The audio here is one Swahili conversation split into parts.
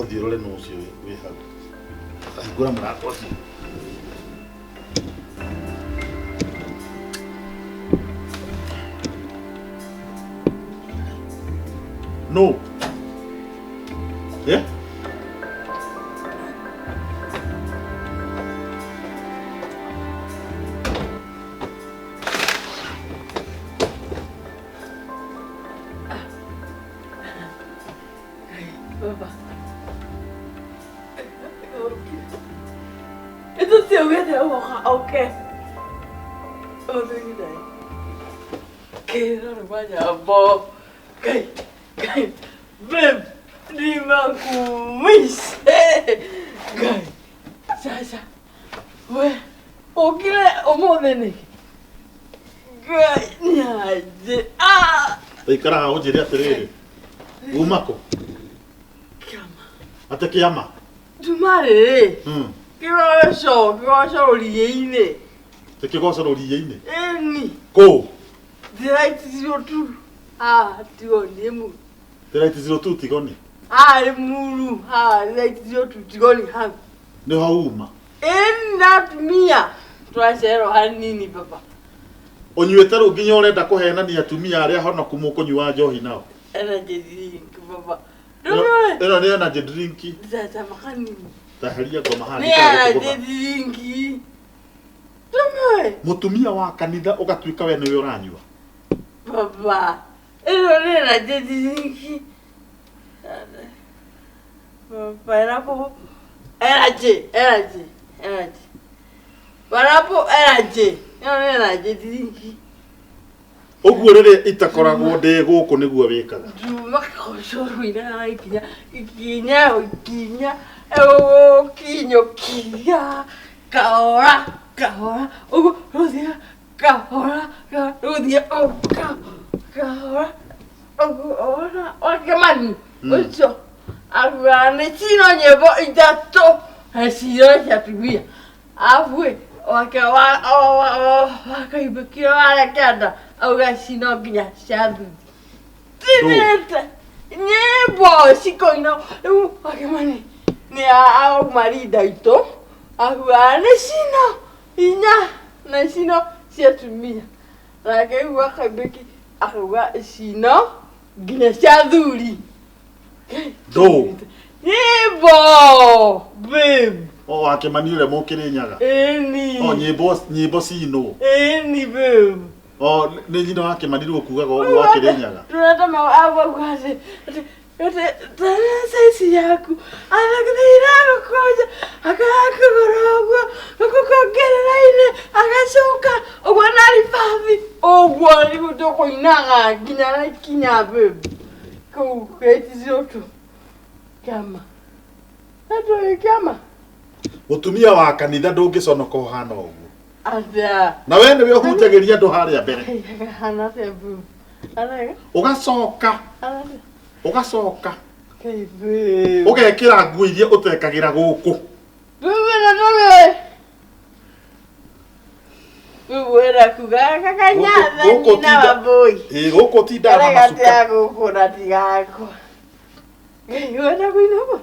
Othi role no cio we hau. Ngura mrako aci. No. Yeah? Baba. Itu siapa dia okay. Oh, ini dah. Kira rupanya apa? Kai, beb, di makumis. Kai, sasa. Weh, okile omode ni. Kai, ni aje. Ikara ujiri atiriri. Umako. Ate kiama. Tumare. Kiro liyeine. Te kigoso liyeine. Eni. Ko. Direct 02. Tigoni. Direct 02 tigoni. Mulu. Direct 02 tigoni ha. Ne hauma. Natumia. Twacero hanini papa. Onyuetero nginya urenda kuhena ni atumia aria hona kumukunywa njohi nao. Energy drink papa. Eno ni energy drink. Tata makani. Taharia kwa mahali ka energy drink. Mutumia wa kanitha ugatuika we niwe uranywa. Papa. Eno ni energy drink. Papa erapo energy. Parapo energy. Eno ni energy drink. Oguo riri itakoragwo ndi guku niguo wikaga. Makosoro ina ikinya kinyo kahora oguo rodia kahora ora okemani ocho agane chino nyebo itato asiro chatumia afwe wakaibekira wala kada augashino ginya shadu tinete nyebo sikoino akemani ni au marida ito agane sino inya na sino siatumia lake wakaibeki akuwa sino ginya shaduri Do nyebo babe o akemani ule mokire nyaga eni o nyimbo sino eni babe o ni nyina wake maniru kugaga o wakire nyaga tunatama awa kwaze tana saisi yaku anakudira koja akakugorogwa akukogera ine akashuka ogwanari favi ogwali kutoko inaga kinya babe ko kwetizoto kama kama mutumia wa kanitha ndungiconoka uhana uguo Ada. na we niwe uhunjagiria andu haria mbere Hana tebu. Ana. ugacoka Kaibu. ugekira nguo iria utekagira guku Wewe. Wewe kugaga kanyana na baboi. Guku tinda na masuka Yako kuna tigako. Wewe na kuinoma.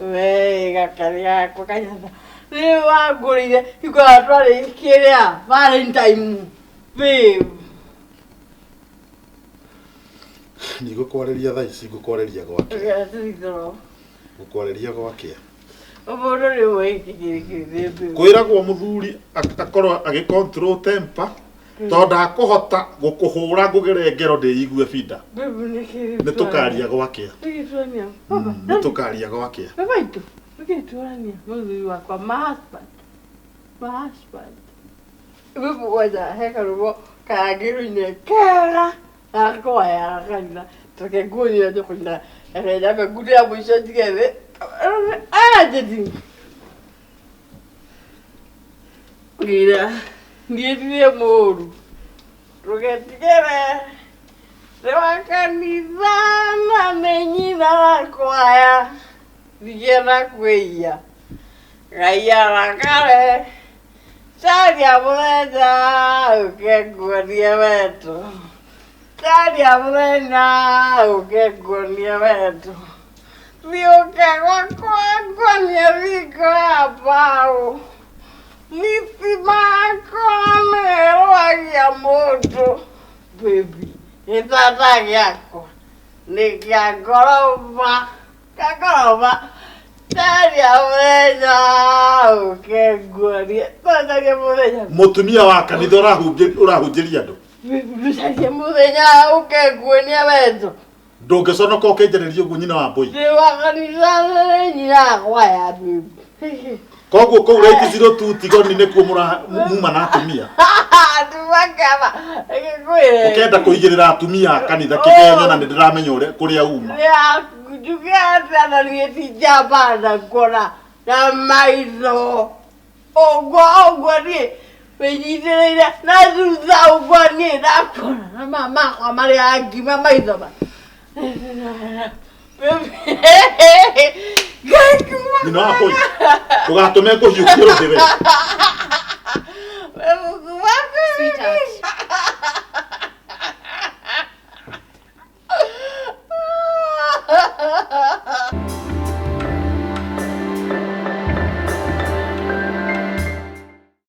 Wewe gakaria kwa kanyana. Ni wagurire ikwa twari kiria Valentine babe ni gukwareria thaa ici gukwareria gwake gukwareria gwake obodo ri wikigirikire babe kwiragwo muthuri akorwo agi control temper tondu akuhota gukuhura ngugere ngero ndiigue bida babe ni tukaria gwake nikitwania baba ni tukaria gwake baba itu nikitwania muthuri wakwa my husband babe waja heka rubo kagiro-ine kera akoya kana tukeguni aje kunda ere ba gudu ya mwisho tigere jadi gira ndiye moru tugetigere rewakanizana menyina kwaya digera kweya gaya rakare sadia buleda ukegwadia wetu sadia buleda ukegwadia wetu Viuka kwa nyariko ya pao. Nisi makonero ya moto. Baby, itata yako. Nikagoroba. Kagoroba. Taria mwenye. Ukegwari. Taria mwenye. Mutumia wa kanitha urahunjiria andu. Taria mwenye. Ukegwari wetu. Ndungiconoka ukinjariria uguo nyina wa mbui. Ni wa kanitha nyina kwa ya bibi. Koguo kou right 02 tigoni nä kuo muma na atumia ukenda kå igä rä ra atumia kanitha kä genyo na nä ndä ramenya kå rä a uma njugätananiätijabana kona na maitho åguo niä wĩnyitĩrĩire rä ire na thutha åguo niä ndakona na mamakwa marä a ngima maitho nyina wa mbui ndågatå me kå hiå kie rå thä we